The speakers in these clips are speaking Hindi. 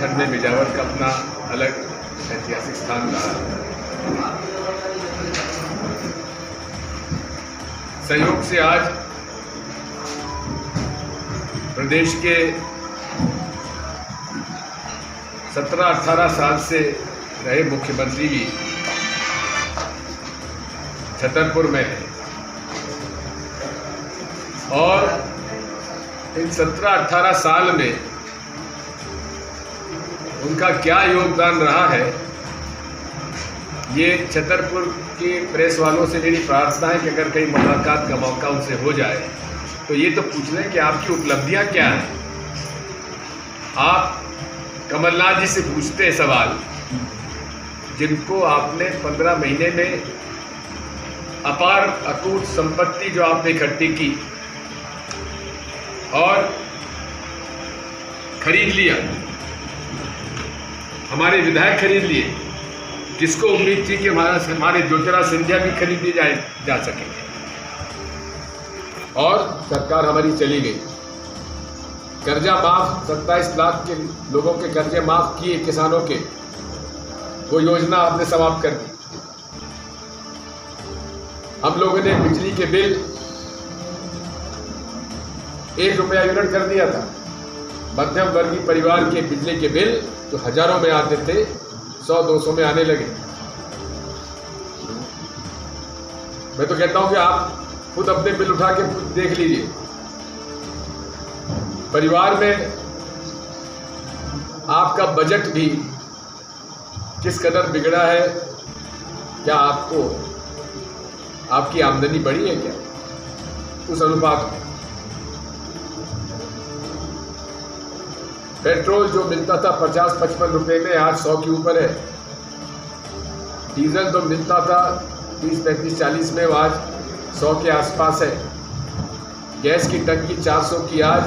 खंड में मिर्जावर का अपना अलग ऐतिहासिक स्थान रहा है। संयोग से आज प्रदेश के 17-18 साल से रहे मुख्यमंत्री भी छतरपुर में है और इन 17-18 साल में उनका क्या योगदान रहा है, ये छतरपुर के प्रेस वालों से मेरी प्रार्थना है कि अगर कहीं मुलाकात का मौका उनसे हो जाए तो ये तो पूछ लें कि आपकी उपलब्धियां क्या हैं। आप कमलनाथ जी से पूछते हैं सवाल, जिनको आपने 15 महीने में अपार अटूट संपत्ति जो आपने इकट्ठी की और खरीद लिया, हमारे विधायक खरीद लिए, जिसको उम्मीद थी कि हमारे ज्योतिरादित्य सिंधिया भी खरीद लिए जा सकेंगे, और सरकार हमारी चली गई। कर्जा माफ, 27 लाख के लोगों के कर्जे माफ किए किसानों के, वो योजना आपने समाप्त कर दी। हम लोगों ने बिजली के बिल 1 रुपया यूनिट कर दिया था। मध्यम वर्गीय परिवार के बिजली के बिल जो हजारों में आते थे 100-200 में आने लगे। मैं तो कहता हूं कि आप खुद अपने बिल उठा के देख लीजिए। परिवार में आपका बजट भी किस कदर बिगड़ा है। क्या आपकी आमदनी बढ़ी है क्या उस अनुपात में? पेट्रोल जो मिलता था 50-55 रुपए में, आज 100 के ऊपर है। डीजल तो मिलता था 30-35-40 में, आज 100 के आसपास है। गैस की टंकी 400 की आज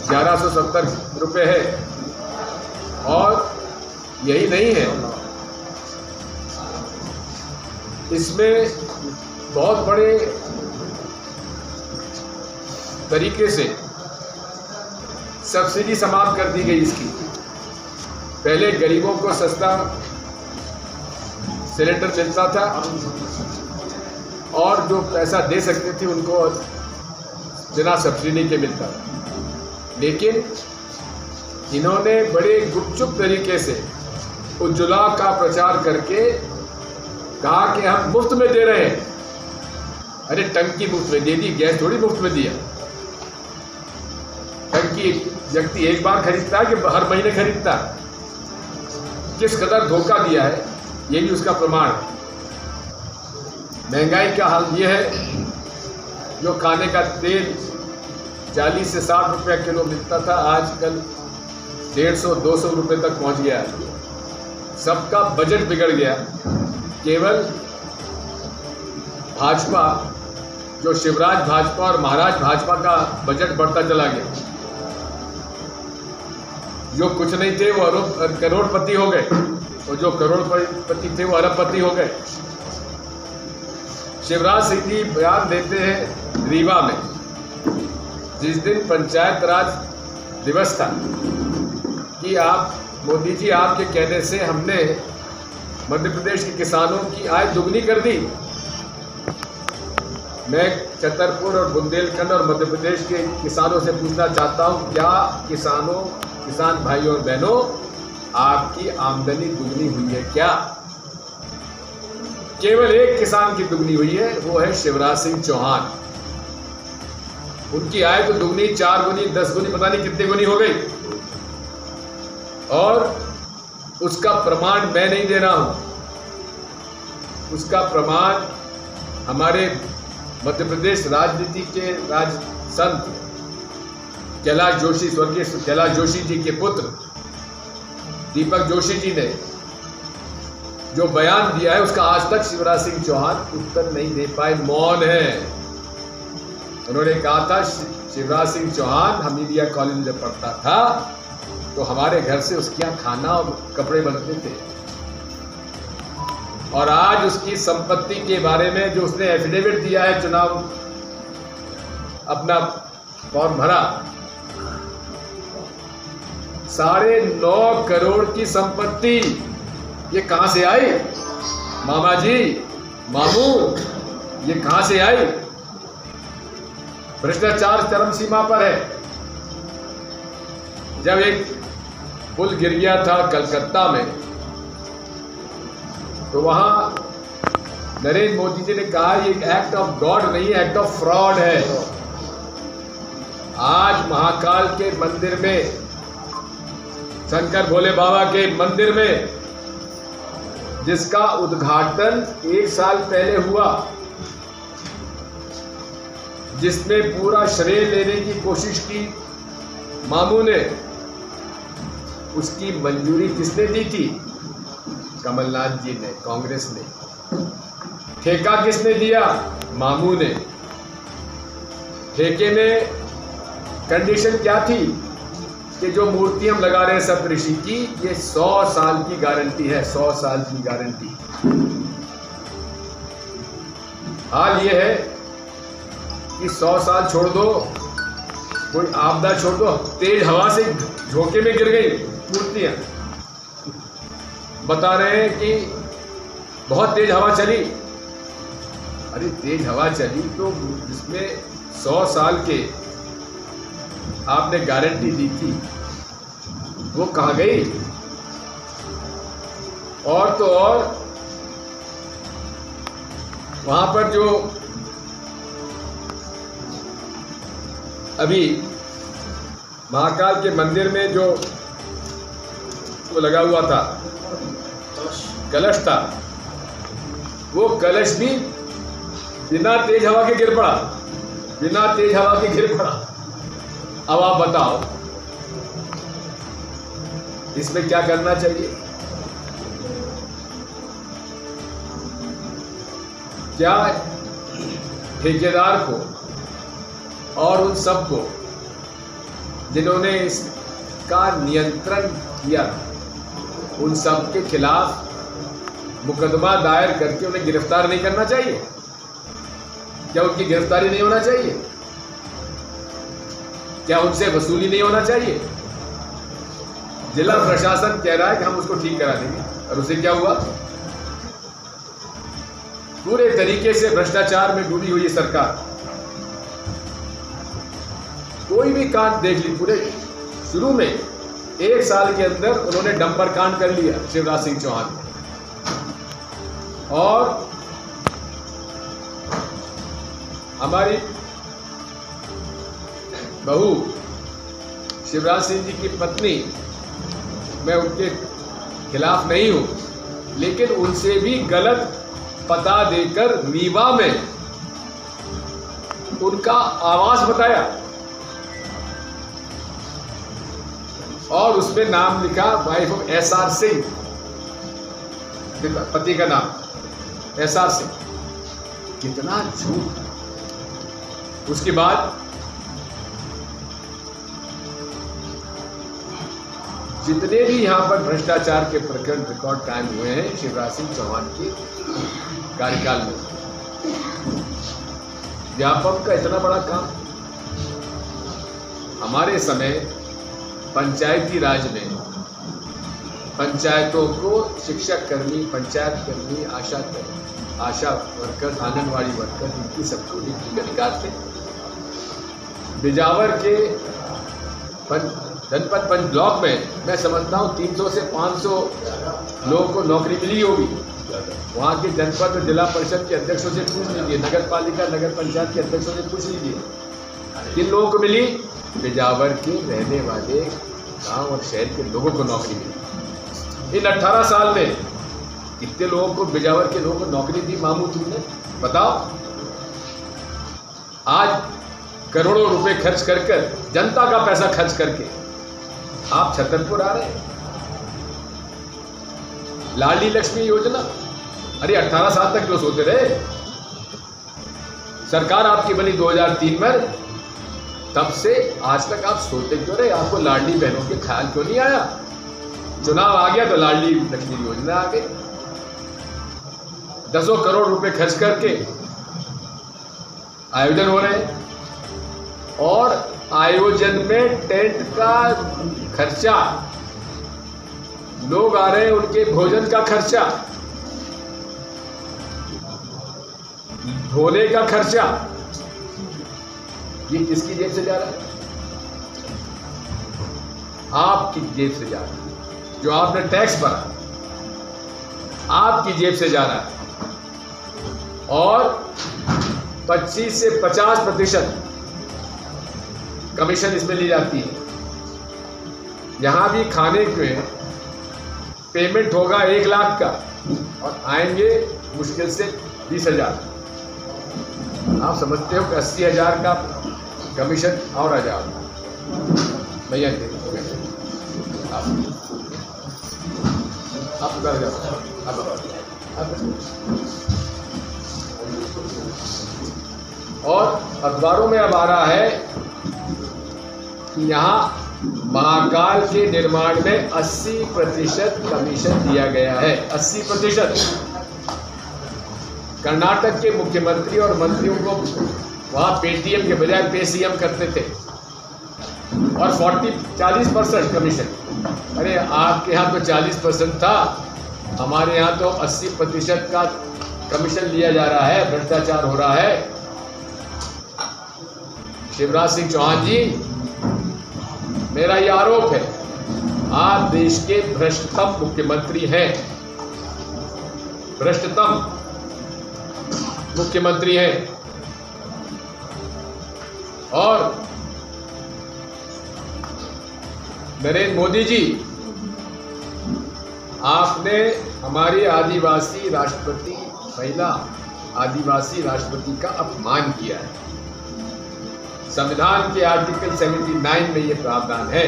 1170 रुपए है। और यही नहीं है, इसमें बहुत बड़े तरीके से सब्सिडी समाप्त कर दी गई इसकी। पहले गरीबों को सस्ता सिलेंडर मिलता था और जो पैसा दे सकते थे उनको बिना सब्सिडी के मिलता था। लेकिन इन्होंने बड़े गुपचुप तरीके से उज्ज्वला का प्रचार करके कहा कि हम मुफ्त में दे रहे हैं। अरे टंकी मुफ्त में दे दी, गैस थोड़ी मुफ्त में दिया। टंकी व्यक्ति एक बार खरीदता है कि हर महीने खरीदता है? किस कदर धोखा दिया है, ये भी उसका प्रमाण है। महंगाई का हाल ये है, जो खाने का तेल 40 से 60 रुपया किलो मिलता था, आजकल 150-200 रुपये तक पहुंच गया है। सबका बजट बिगड़ गया। केवल भाजपा, जो शिवराज भाजपा और महाराज भाजपा का बजट बढ़ता चला गया। जो कुछ नहीं थे वो करोड़पति हो गए, और जो करोड़पति थे वो अरबपति हो गए। शिवराज सिंह जी बयान देते हैं रीवा में, जिस दिन पंचायत राज दिवस था, कि आप मोदी जी आपके कहने से हमने मध्य प्रदेश के किसानों की आय दुगनी कर दी। मैं छतरपुर और बुंदेलखंड और मध्य प्रदेश के किसानों से पूछना चाहता हूं, क्या किसान भाइयों और बहनों, आपकी आमदनी दुगनी हुई है क्या? केवल एक किसान की दुगनी हुई है, वो है शिवराज सिंह चौहान। उनकी आय तो दुगनी, 4 गुनी, 10 गुनी, पता नहीं कितनी गुनी हो गई। और उसका प्रमाण मैं नहीं दे रहा हूं, उसका प्रमाण हमारे मध्य प्रदेश राजनीति के राज संत कैलाश जोशी, स्वर्गीय कैलाश जोशी जी के पुत्र दीपक जोशी जी ने जो बयान दिया है, उसका आज तक शिवराज सिंह चौहान उत्तर नहीं दे पाए, मौन है। उन्होंने कहा था, शिवराज सिंह चौहान हमीदिया कॉलेज में जब पढ़ता था तो हमारे घर से उसके यहाँ खाना और कपड़े बनते थे। और आज उसकी संपत्ति के बारे में जो उसने एफिडेविट दिया है, चुनाव अपना फॉर्म भरा, 9.5 करोड़ की संपत्ति ये कहां से आई? मामा जी, मामू, ये कहां से आई? भ्रष्टाचार चरम सीमा पर है। जब एक पुल गिर गया था कलकत्ता में, तो वहां नरेंद्र मोदी जी ने कहा ये एक एक्ट ऑफ गॉड नहीं है, एक्ट ऑफ फ्रॉड है। आज महाकाल के मंदिर में, शंकर भोले बाबा के मंदिर में, जिसका उद्घाटन 1 साल पहले हुआ, जिसमें पूरा श्रेय लेने की कोशिश की मामू ने, उसकी मंजूरी किसने दी थी? कमलनाथ जी ने, कांग्रेस ने। ठेका किसने दिया? मामू ने। ठेके में कंडीशन क्या थी कि जो मूर्ति हम लगा रहे हैं सप्तऋषि की, ये 100 साल की गारंटी है, 100 साल की गारंटी। हाल ये है कि 100 साल छोड़ दो, कोई आपदा छोड़ दो, तेज हवा से झोंके में गिर गई मूर्तियां। बता रहे हैं कि बहुत तेज हवा चली। अरे तेज हवा चली तो जिसमें 100 साल के आपने गारंटी दी थी, वो कहाँ गई? और तो और वहां पर जो अभी महाकाल के मंदिर में जो वो लगा हुआ था, कलश था, वो कलश भी बिना तेज हवा के गिर पड़ा, बिना तेज हवा के गिर पड़ा। अब आप बताओ इसमें क्या करना चाहिए? क्या ठेकेदार को और उन सबको जिन्होंने इसका नियंत्रण किया, उन सब के खिलाफ मुकदमा दायर करके उन्हें गिरफ्तार नहीं करना चाहिए? क्या उनकी गिरफ्तारी नहीं होना चाहिए? क्या उनसे वसूली नहीं होना चाहिए? जिला प्रशासन कह रहा है कि हम उसको ठीक करा देंगे, और उसे क्या हुआ? पूरे तरीके से भ्रष्टाचार में डूबी हुई है सरकार। कोई भी कांड देख ली, पूरे शुरू में 1 साल के अंदर उन्होंने डंपर कांड कर लिया शिवराज सिंह चौहान ने, और हमारी बहू शिवराज सिंह जी की पत्नी, मैं उनके खिलाफ नहीं हूं, लेकिन उनसे भी गलत पता देकर रीवा में उनका आवास बताया और उसमें नाम लिखा वाइफ ऑफ SR सिंह, पति का नाम SR सिंह। कितना झूठ! उसके बाद जितने भी यहां पर भ्रष्टाचार के प्रकरण रिकॉर्ड कायम हुए हैं शिवराज सिंह चौहान के कार्यकाल में, व्यापक का इतना बड़ा काम। हमारे समय पंचायती राज में पंचायतों को शिक्षक कर्मी, पंचायत कर्मी, आशा वर्कर, आंगनवाड़ी वर्कर, इनकी सबको नियुक्ति के अधिकार थे। बिजावर के जनपद पंच ब्लॉक में मैं समझता हूँ 300 से 500 लोगों को नौकरी मिली होगी। वहाँ के जनपद और जिला परिषद के अध्यक्षों से पूछ लीजिए, नगर पालिका, नगर पंचायत के अध्यक्षों से पूछ लीजिए, किन लोगों को मिली? बिजावर के रहने वाले गांव और शहर के लोगों को नौकरी मिली। इन 18 साल में कितने लोगों को, बिजावर के लोगों को नौकरी दी मामू तुमने? बताओ। आज करोड़ों रुपए खर्च कर जनता का पैसा खर्च करके आप छतरपुर आ रहे हैं। लाडली लक्ष्मी योजना, अरे 18 साल तक क्यों सोते रहे? सरकार आपकी बनी 2003 में, तब से आज तक आप सोते क्यों रहे? आपको लाडली बहनों के ख्याल क्यों नहीं आया? चुनाव आ गया तो लाडली लक्ष्मी योजना आ गई। 10 करोड़ रुपए खर्च करके आयोजन हो रहे हैं, और आयोजन में टेंट का खर्चा, लोग आ रहे हैं उनके भोजन का खर्चा, धोने का खर्चा, ये किसकी जेब से जा रहा है? आपकी जेब से जा रहा है। जो आपने टैक्स भरा आपकी जेब से जा रहा है। और 25 से 50% कमीशन इसमें ली जाती है। यहां भी खाने के पेमेंट होगा 1 लाख का और आएंगे मुश्किल से 20,000। आप समझते हो कि 80,000 का कमीशन और आ जाओ भैया। आप कर जाओ। और अखबारों में अब आ रहा है कि यहाँ महाकाल के निर्माण में 80% कमीशन दिया गया है। 80%। कर्नाटक के मुख्यमंत्री और मंत्रियों को वहाँ पेटीएम के बजाय पेसीएम करते थे और 40% कमीशन। अरे आपके यहाँ तो 40% था, हमारे यहाँ तो 80% का कमीशन लिया जा रहा है। भ्रष्टाचार हो रहा है। शिवराज सिंह चौहान जी, मेरा ये आरोप है, आप देश के भ्रष्टतम मुख्यमंत्री हैं। भ्रष्टतम मुख्यमंत्री हैं। और नरेंद्र मोदी जी, आपने हमारी आदिवासी राष्ट्रपति, महिला आदिवासी राष्ट्रपति का अपमान किया है। संविधान के आर्टिकल 79 में यह प्रावधान है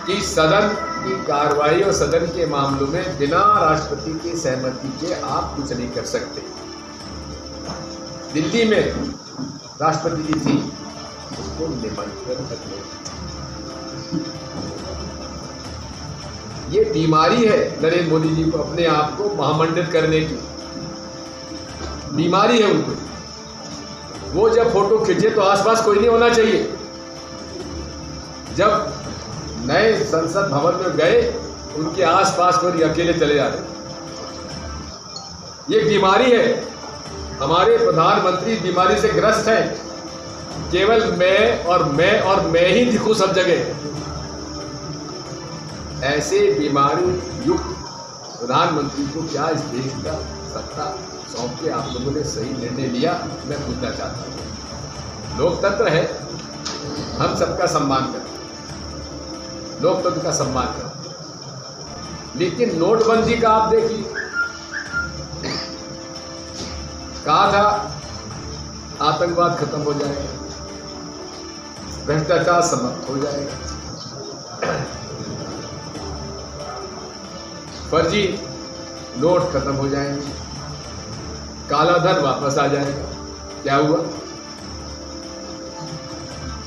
कि सदन की कार्रवाई और सदन के मामलों में बिना राष्ट्रपति की सहमति के आप कुछ नहीं कर सकते। दिल्ली में राष्ट्रपति जी थी, उसको निमंत्रण करने। ये बीमारी है नरेंद्र मोदी जी को अपने आप को महामंडित करने की बीमारी है उनको। वो जब फोटो खींचे तो आसपास कोई नहीं होना चाहिए। जब नए संसद भवन में गए, उनके आसपास कोई अकेले चले जाते। ये बीमारी है। हमारे प्रधानमंत्री बीमारी से ग्रस्त है। केवल मैं और मैं और मैं ही दिखूं सब जगह। ऐसे बीमारी युक्त प्रधानमंत्री को क्या इस देश का सत्ता सौंप के आप लोगों ने सही निर्णय लिया? मैं पूछना चाहता हूँ। लोकतंत्र है, हम सबका सम्मान करते हैं, लोकतंत्र का सम्मान करते हैं। लेकिन नोटबंदी का आप देखिए, कहा था आतंकवाद खत्म हो जाएगा, भ्रष्टाचार समाप्त हो जाएगा, फर्जी नोट खत्म हो जाएंगे, काला धन वापस आ जाएगा। क्या हुआ?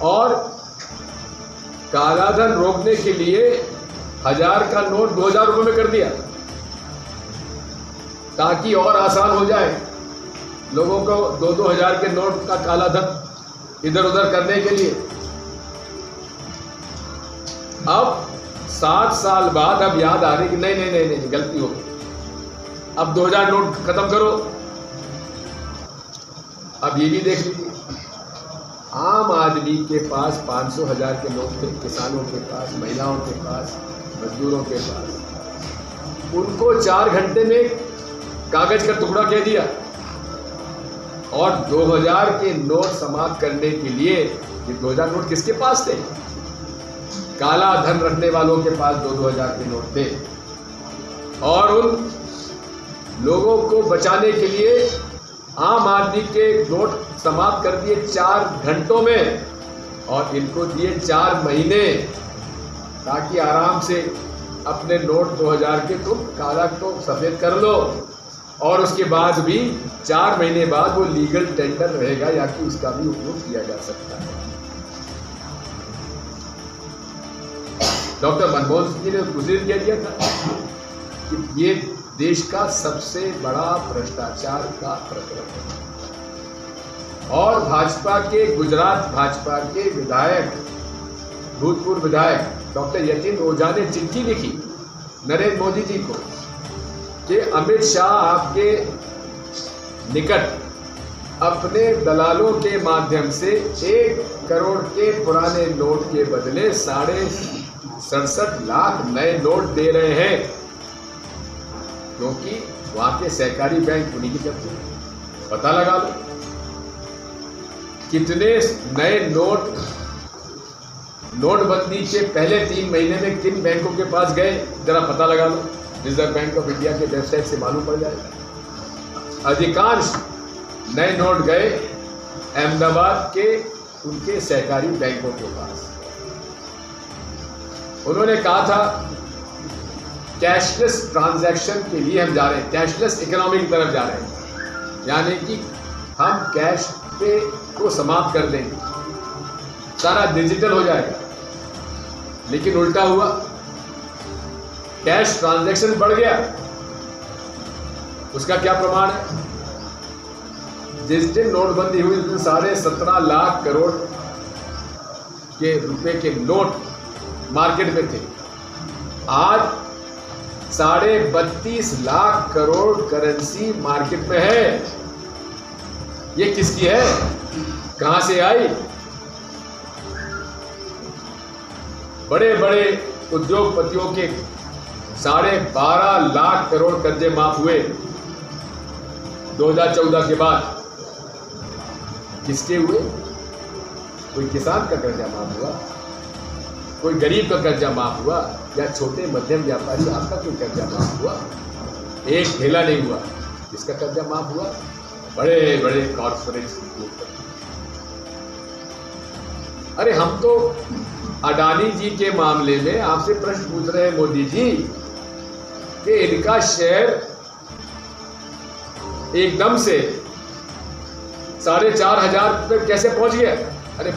और काला धन रोकने के लिए 1000 का नोट 2000 रुपए में कर दिया, ताकि और आसान हो जाए लोगों को 2-2 हजार के नोट का काला धन इधर उधर करने के लिए। अब 7 साल बाद अब याद आ रही कि नहीं नहीं नहीं नहीं, गलती हो गई, अब 2000 नोट खत्म करो। अब ये भी देख लीजिए, आम आदमी के पास 500 हजार के नोट थे, किसानों के पास, महिलाओं के पास, मजदूरों के पास। उनको 4 घंटे में कागज का टुकड़ा कह दिया। और 2000 के नोट समाप्त करने के लिए, ये 2000 नोट किसके पास थे? काला धन रखने वालों के पास 2-2 हजार के नोट थे। और उन लोगों को बचाने के लिए आम आदमी के नोट समाप्त कर दिए 4 घंटों में, और इनको दिए 4 महीने, ताकि आराम से अपने नोट 2000 के तुम काला को सफेद कर लो। और उसके बाद भी 4 महीने बाद वो लीगल टेंडर रहेगा, या कि उसका भी उपयोग किया जा सकता है। डॉक्टर मनमोहन सिंह जी ने घोषित कह दिया था कि ये देश का सबसे बड़ा भ्रष्टाचार का प्रकरण है। और भाजपा के, गुजरात भाजपा के विधायक, भूतपूर्व विधायक डॉक्टर यतीन ओझा ने चिट्ठी लिखी नरेंद्र मोदी जी को कि अमित शाह आपके निकट अपने दलालों के माध्यम से 1 करोड़ के पुराने नोट के बदले 67.5 लाख नए नोट दे रहे हैं, क्योंकि वहां के सहकारी बैंक उन्हीं की कब्जे में। पता लगा लो कितने नए नोटबंदी के पहले 3 महीने में किन बैंकों के पास गए, जरा पता लगा लो। रिजर्व बैंक ऑफ इंडिया के वेबसाइट से मालूम पड़ जाएगा। अधिकांश नए नोट गए अहमदाबाद के उनके सहकारी बैंकों के पास। उन्होंने कहा था कैशलेस ट्रांजैक्शन के लिए हम जा रहे हैं, कैशलेस इकोनॉमी की तरफ जा रहे हैं, यानी कि हम कैश पे को समाप्त कर देंगे, सारा डिजिटल हो जाएगा। लेकिन उल्टा हुआ, कैश ट्रांजैक्शन बढ़ गया। उसका क्या प्रमाण है? जिस दिन नोटबंदी हुई उस दिन 17.5 लाख करोड़ के रुपए के नोट मार्केट में थे। आज 32.5 लाख करोड़ करेंसी मार्केट में है। ये किसकी है? कहां से आई? बड़े बड़े उद्योगपतियों के 12.5 लाख करोड़ कर्जे माफ हुए 2014 के बाद। किसके हुए? कोई किसान का कर्जा माफ हुआ, कोई गरीब का कर्जा माफ हुआ, या छोटे मध्यम व्यापारी आपका कोई कर्जा माफ हुआ? एक ठेला नहीं हुआ। किसका कर्जा माफ हुआ? बड़े बड़े कॉर्पोरेट्स। अरे हम तो अडानी जी के मामले में आपसे प्रश्न पूछ रहे हैं मोदी जी कि इनका शेयर एकदम से 4,500 रुपये कैसे पहुंच गया? अरे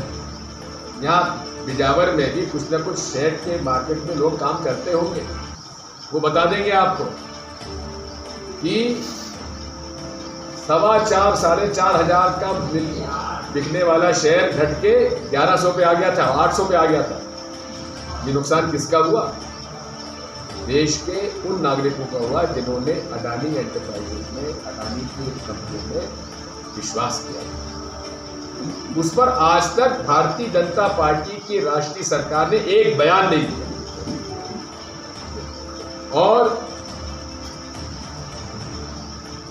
यहाँ बिजावर में भी कुछ ना कुछ शेयर के मार्केट में लोग काम करते होंगे, वो बता देंगे आपको कि 4,500 साढ़े 4,000 का बिकने वाला शेयर घट के 1100 पे आ गया था, 800 पे आ गया था। ये नुकसान किसका हुआ? देश के उन नागरिकों का हुआ जिन्होंने अडानी एंटरप्राइजेज में, अडानी की कंपनी में विश्वास किया। उस पर आज तक भारतीय जनता पार्टी की राष्ट्रीय सरकार ने एक बयान नहीं दिया। और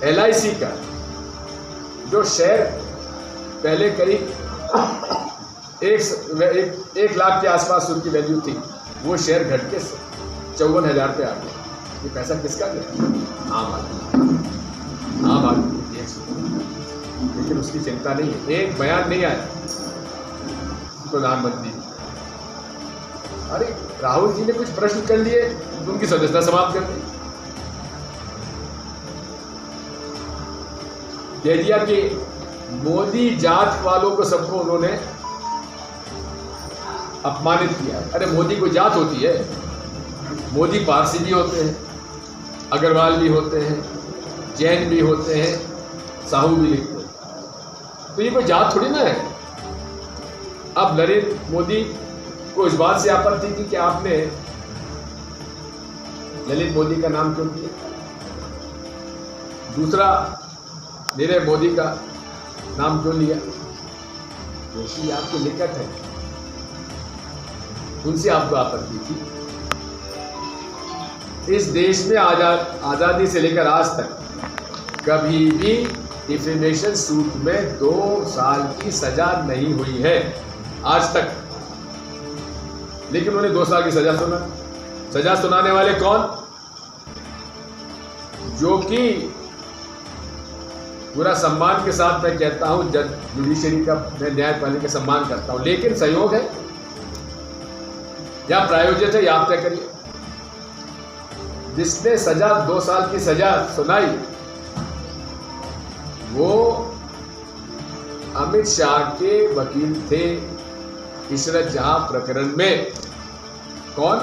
LIC का जो शेयर पहले करीब 1 लाख के आसपास उनकी वैल्यू थी, वो शेयर घट के 54,000 पे आ गया। ये पैसा किसका गया? आम आदमी। लेकिन उसकी चिंता नहीं है, एक बयान नहीं आया प्रधानमंत्री। अरे राहुल जी ने कुछ प्रश्न कर लिए, उनकी सदस्यता समाप्त कर दी। कह दिया कि मोदी जात वालों को सबको उन्होंने अपमानित किया। अरे मोदी कोई जात होती है? मोदी पारसी भी होते हैं, अग्रवाल भी होते हैं, जैन भी होते हैं, साहू भी लिखते हैं, तो ये कोई जात थोड़ी ना है। अब नरेंद्र मोदी को इस बात से आपत्ति थी कि आपने ललित मोदी का नाम क्यों दिया। दूसरा, नीरव मोदी का नाम क्यों लिया? क्योंकि आपके निकट है, उनसे आपको आपत्ति थी। इस देश में आजादी से लेकर आज तक कभी भी डिफेमेशन सूट में 2 साल की सजा नहीं हुई है आज तक। लेकिन उन्हें 2 साल की सजा सुनाने वाले कौन? जो कि पूरा सम्मान के साथ मैं कहता हूं, जुडिशरी का मैं न्यायपालिका का सम्मान करता हूं, लेकिन सहयोग है या प्रायोजित है, या आप तय करिए। जिसने 2 साल की सजा सुनाई वो अमित शाह के वकील थे इशरत जहां प्रकरण में। कौन?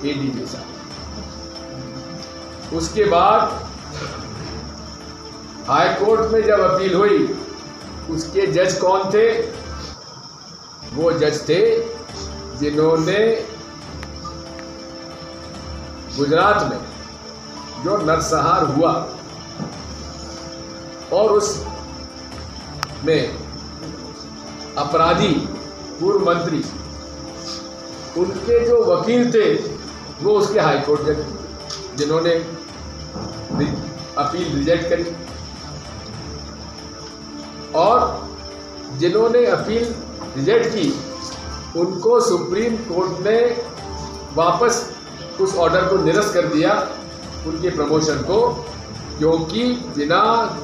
ADG साहब। उसके बाद हाई कोर्ट में जब अपील हुई, उसके जज कौन थे? वो जज थे जिन्होंने गुजरात में जो नरसंहार हुआ और उस में अपराधी पूर्व मंत्री उनके जो वकील थे वो उसके हाईकोर्ट जज जिन्होंने अपील रिजेक्ट करी और जिन्होंने अपील रिजेक्ट की उनको सुप्रीम कोर्ट ने वापस उस ऑर्डर को निरस्त कर दिया, उनके प्रमोशन को, क्योंकि बिना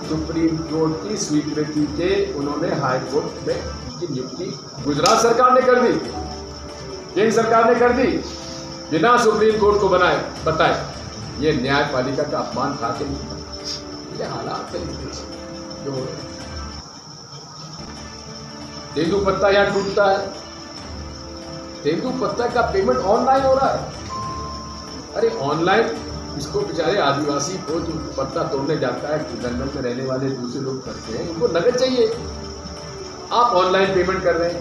सुप्रीम कोर्ट की स्वीकृति के उन्होंने हाई कोर्ट में उनकी नियुक्ति गुजरात सरकार ने कर दी, केंद्र सरकार ने कर दी, बिना सुप्रीम कोर्ट को बताए। ये न्यायपालिका का अपमान था कि नहीं? ये हालात है जो तेंदुपत्ता यहाँ टूटता है, तेंदुपत्ता का पेमेंट ऑनलाइन हो रहा है। अरे ऑनलाइन इसको बेचारे आदिवासी को जो पत्ता तोड़ने जाता है, जंगल में रहने वाले दूसरे लोग करते हैं, उनको नगद चाहिए, आप ऑनलाइन पेमेंट कर रहे हैं।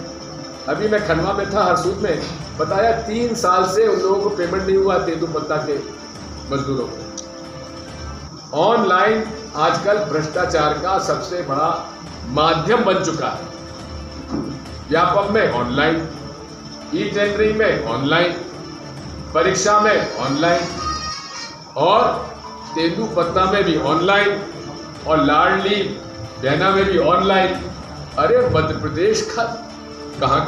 अभी मैं खंडवा में था, हरसूद में, बताया 3 साल से उन लोगों को पेमेंट नहीं हुआ, तेंदुपत्ता के मजदूरों को। ऑनलाइन आजकल भ्रष्टाचार का सबसे बड़ा माध्यम बन चुका है। व्यापम में ऑनलाइन, ई टेंडरिंग में ऑनलाइन, परीक्षा में ऑनलाइन और तेंदुपत्ता में भी ऑनलाइन और लाडली बहना में भी ऑनलाइन। अरे मध्य प्रदेश का कहाँ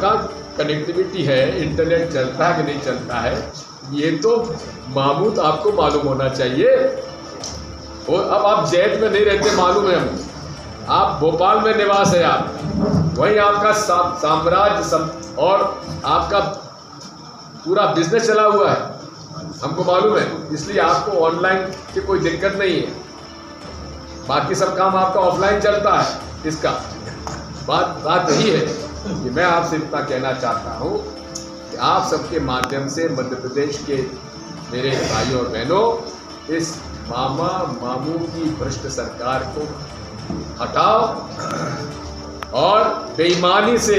कनेक्टिविटी है, इंटरनेट चलता है कि नहीं चलता है, ये तो मामूद आपको मालूम होना चाहिए। और अब आप जैत में नहीं रहते, मालूम है हमको, आप भोपाल में निवास है, आप वहीं आपका साम्राज्य और आपका पूरा बिजनेस चला हुआ है, हमको मालूम है, इसलिए आपको ऑनलाइन की कोई दिक्कत नहीं है। बाकी सब काम आपका ऑफलाइन चलता है। इसका बात यही है कि मैं आपसे इतना कहना चाहता हूँ कि आप सबके माध्यम से मध्य प्रदेश के मेरे भाइयों और बहनों, इस मामा मामू की भ्रष्ट सरकार को हटाओ और बेईमानी से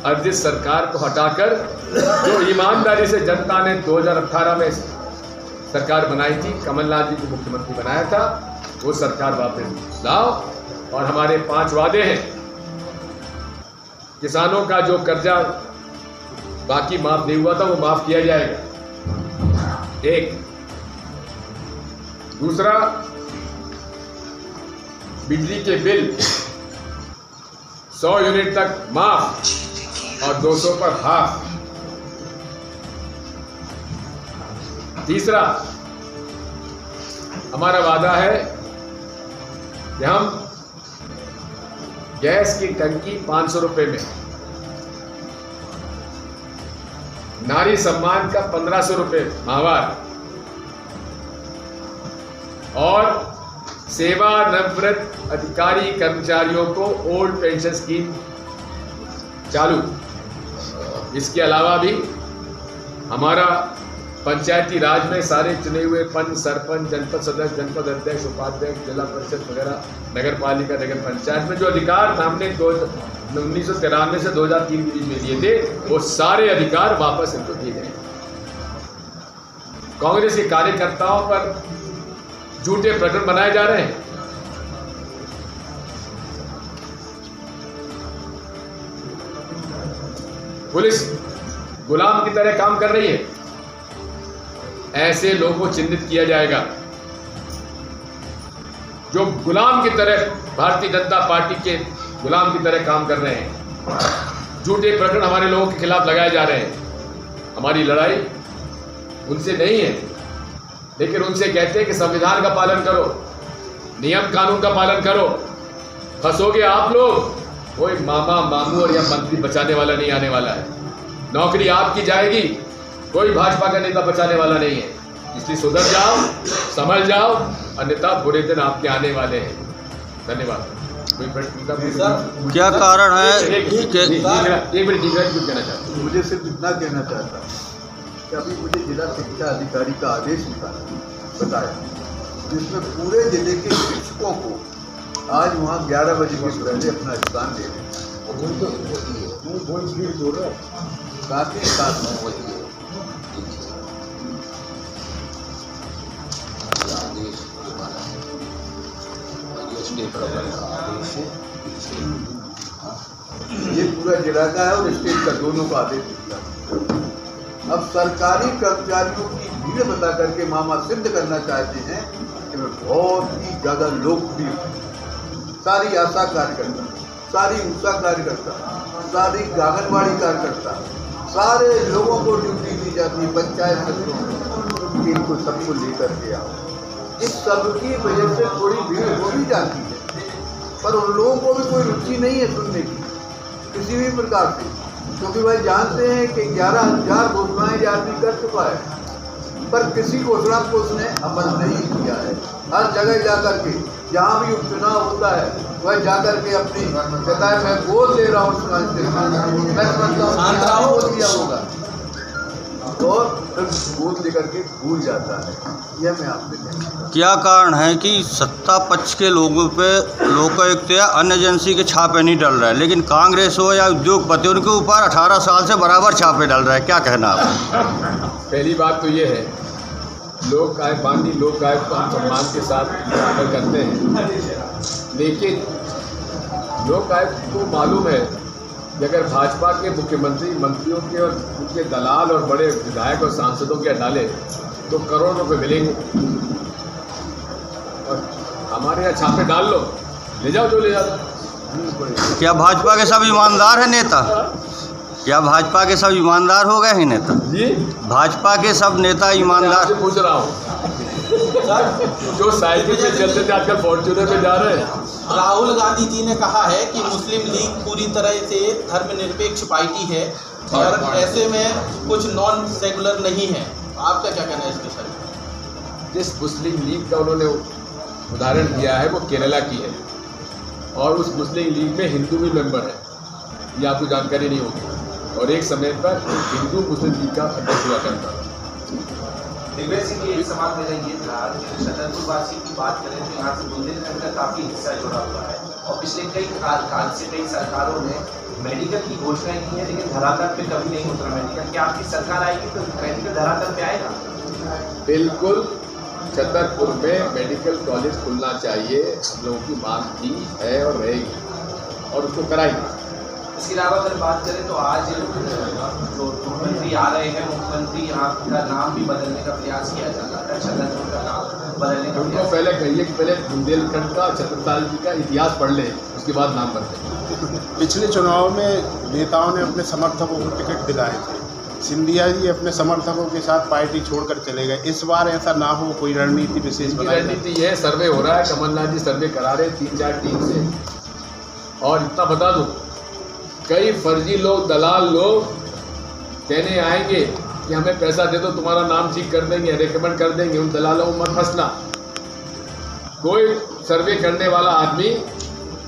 अर्जित सरकार को हटाकर जो ईमानदारी से जनता ने 2018 में सरकार बनाई थी, कमलनाथ जी को मुख्यमंत्री बनाया था, वो सरकार वापस लाओ। और हमारे 5 वादे हैं। किसानों का जो कर्जा बाकी माफ नहीं हुआ था वो माफ किया जाएगा, एक। दूसरा, बिजली के बिल 100 यूनिट तक माफ और 200 पर हाफ। तीसरा, हमारा वादा है कि हम गैस की टंकी 500 रुपए में, नारी सम्मान का 1500 रुपए माहवार और सेवानिवृत्त अधिकारी कर्मचारियों को ओल्ड पेंशन स्कीम चालू। इसके अलावा भी हमारा पंचायती राज में सारे चुने हुए पंच, सरपंच, जनपद सदस्य, जनपद अध्यक्ष, उपाध्यक्ष, जिला परिषद वगैरह, नगर पालिका, नगर पंचायत में जो अधिकार हमने 1993 से 2003 के बीच में दिए थे, वो सारे अधिकार वापस इनको दिए गए। कांग्रेस के कार्यकर्ताओं पर झूठे प्रकरण बनाए जा रहे हैं। पुलिस गुलाम की तरह काम कर रही है। ऐसे लोगों को चिन्हित किया जाएगा जो गुलाम की तरह, भारतीय जनता पार्टी के गुलाम की तरह काम कर रहे हैं। झूठे प्रकरण हमारे लोगों के खिलाफ लगाए जा रहे हैं। हमारी लड़ाई उनसे नहीं है, लेकिन उनसे कहते हैं कि संविधान का पालन करो, नियम कानून का पालन करो। फंसोगे आप लोग, कोई मामा मामू और या मंत्री बचाने वाला नहीं आने वाला है। नौकरी आपकी जाएगी, कोई भाजपा का नेता बचाने वाला नहीं है। इसलिए सुधर जाओ, समझ जाओ, अन्यथा बुरे दिन आपके आने वाले हैं। धन्यवाद। कोई प्रश्न का क्या कारण है? एक मिनट कुछ कहना चाहता हूँ। मुझे सिर्फ इतना कहना चाहता हूँ कि अभी मुझे जिला शिक्षा अधिकारी का आदेश बताया, जिसमें पूरे जिले के शिक्षकों को आज वहाँ 11 बजे के पहले अपना स्थान दे दें। साथ ही साथ ये पूरा जिला का है और स्टेट का, दोनों का आदेश निकला। अब सरकारी कर्मचारियों की भीड़ बता करके मामा सिद्ध करना चाहते हैं कि मैं बहुत ही ज़्यादा लोकप्रिय हूँ। सारी आशा कार्यकर्ता, सारी ऊषा कार्यकर्ता, सारी आंगनबाड़ी कार्यकर्ता, सारे लोगों को ड्यूटी दी जाती है पंचायत सत्रों में, इनको सबको लेकर के आओ। इस सब की वजह से थोड़ी भीड़ हो भी जाती है, पर उन लोगों को भी कोई रुचि नहीं है सुनने की किसी भी प्रकार से, क्योंकि वह जानते हैं कि 11,000 घोषणाएं ये आदमी कर चुका है, पर किसी घोषणा को उसने अमल नहीं किया है। हर जगह जा कर के, जहाँ भी उपचुनाव होता है, वह जा कर के अपनी कहता है मैं वोट दे रहा हूँ, मैं समझता हूँ वोट दिया होगा, और फिर वोट लेकर के भूल जाता है। यह मैं आपसे कहता हूँ। क्या कारण है कि सत्ता पक्ष के लोगों पे लोकायुक्त या अन्य एजेंसी के छापे नहीं डल रहे हैं, लेकिन कांग्रेस हो या उद्योगपति उनके ऊपर 18 साल से बराबर छापे डल रहे हैं? क्या कहना आपका? पहली बात तो ये है, लोक आयुक्त माननीय लोक आयुक्त को हम सम्मान के साथ करते हैं, लेकिन लोक आयुक्त को मालूम है कि अगर भाजपा के मुख्यमंत्री मंत्रियों के और उनके दलाल और बड़े विधायक और सांसदों के डाले तो करोड़ रुपए मिलेंगे, और हमारे यहाँ छापे डाल लो, ले जाओ जो ले जाओ। क्या भाजपा के सब ईमानदार है नेता? क्या भाजपा के सब ईमानदार हो गए हैं नेता जी? भाजपा के सब नेता ईमानदार? से पूछ रहा हूँ, जो साइकिल पे चलते थे आजकल फॉर्च्यूनर पे जा रहे हैं। राहुल गांधी जी ने कहा है कि मुस्लिम लीग पूरी तरह से धर्मनिरपेक्ष पार्टी है और ऐसे में कुछ नॉन सेकुलर नहीं है। आपका क्या कहना है इसके सर? जिस मुस्लिम लीग का उन्होंने उदाहरण दिया है वो केरला की है, और उस मुस्लिम लीग में हिंदू भी मेंबर है, ये आपको जानकारी नहीं होगी, और एक समय पर हिंदू मुस्लिम लीग का अध्यक्ष हुआ करता था। दिग्विजय सिंह की एक सवाल मेरा ये था कि छतरपुर वासी की बात करें तो यहाँ से बुंदेलखंड का काफ़ी हिस्सा जुड़ा हुआ है, और पिछले कई काल से कई सरकारों ने मेडिकल की घोषणाएं की है, लेकिन धरातल पे कभी नहीं उतरा मेडिकल। क्या आपकी सरकार आएगी तो मेडिकल धरातल पे आएगा? बिल्कुल, छतरपुर में मेडिकल कॉलेज खुलना चाहिए, हम लोगों की मांग थी, है और रहेगी, और उसको कराएंगे। इसके अलावा अगर बात करें तो आज जो मुख्यमंत्री आ रहे हैं, मुख्यमंत्री यहाँ का नाम भी बदलने का प्रयास किया जा रहा है, छतरपुर का नाम बदलने का उनको पहले कहिए कि पहले बुंदेलखंड का छत्रसाल जी का इतिहास पढ़ ले, उसके बाद नाम बदले। पिछले चुनाव में नेताओं ने अपने समर्थकों को टिकट दिलाए थे, सिंधिया जी अपने समर्थकों के साथ पार्टी छोड़कर चले गए। इस बार ऐसा ना हो, कोई रणनीति विशेष बनाई? रणनीति ये सर्वे हो रहा है, कमलनाथ जी सर्वे करा रहे 3-4 टीम से, और इतना बता दूं, कई फर्जी लोग, दलाल लोग कहने आएंगे कि हमें पैसा दे दो, तुम्हारा नाम ठीक कर देंगे, रिकमेंड कर देंगे। उन दलालों को मत फंसना। कोई सर्वे करने वाला आदमी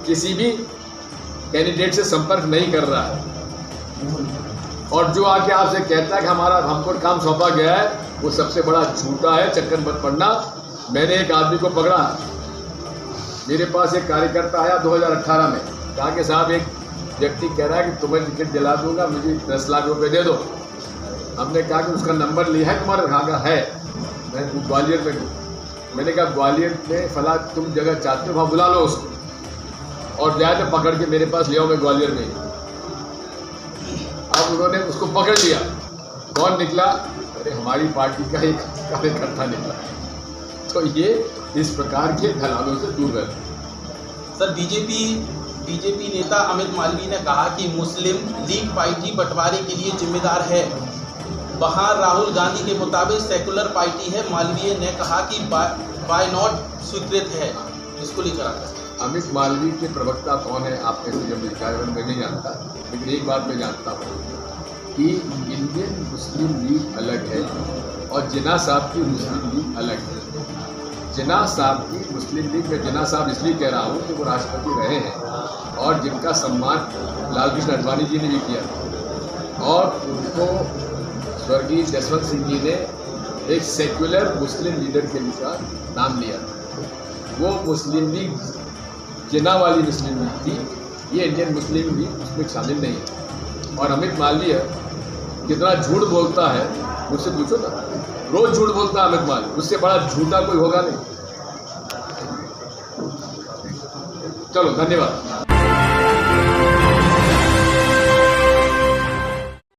किसी भी कैंडिडेट से संपर्क नहीं कर रहा है, और जो आके आपसे कहता है कि हमको काम सौंपा गया है, वो सबसे बड़ा झूठा है। चक्कर मत पड़ना। मैंने एक आदमी को पकड़ा, मेरे पास एक कार्यकर्ता आया 2018 में, कहा कि साहब एक व्यक्ति कह रहा है कि तुम्हें टिकट दिला दूंगा, मुझे 10 लाख रुपए दे दो। हमने कहा कि उसका नंबर लिया है तुम्हारे? कहा है, मैं ग्वालियर में हूँ। मैंने कहा ग्वालियर में फला तुम जगह चाहते हो, वहाँ बुला लो उसको, और जाए तो पकड़ के मेरे पास ले आओ, मैं ग्वालियर में ही। अब उन्होंने उसको पकड़ लिया। कौन निकला? अरे हमारी पार्टी का एक कार्यकर्ता निकला। तो ये इस प्रकार के दलालों से दूर रहते। सर, बीजेपी नेता अमित मालवीय ने कहा कि मुस्लिम लीग पार्टी बंटवारे के लिए जिम्मेदार है। वहाँ राहुल गांधी के मुताबिक सेकुलर पार्टी है। मालवीय ने कहा कि बाय नॉट स्वीकृत है। इसको लेकर आता अमित मालवीय के प्रवक्ता कौन है आप कैसे जब लिखा है मैं नहीं जानता, लेकिन एक बात मैं जानता हूँ कि इंडियन मुस्लिम लीग अलग है और जिन्ना साहब की मुस्लिम लीग अलग है। जिन्ना साहब की मुस्लिम लीग में जिन्ना साहब इसलिए कह रहा हूँ कि वो राष्ट्रपति रहे हैं और जिनका सम्मान लाल कृष्ण आडवाणी जी ने भी किया, और उनको स्वर्गीय जसवंत सिंह जी ने एक सेक्युलर मुस्लिम लीडर के लिए नाम लिया। वो मुस्लिम लीग जिन्ना वाली मुस्लिम लीग थी, ये इंडियन मुस्लिम लीग उसमें शामिल नहीं है। और अमित मालवीय कितना झूठ बोलता है मुझसे पूछो ना, रोज झूठ बोलता है अमित मालवीय, उससे बड़ा झूठा कोई होगा नहीं। चलो धन्यवाद।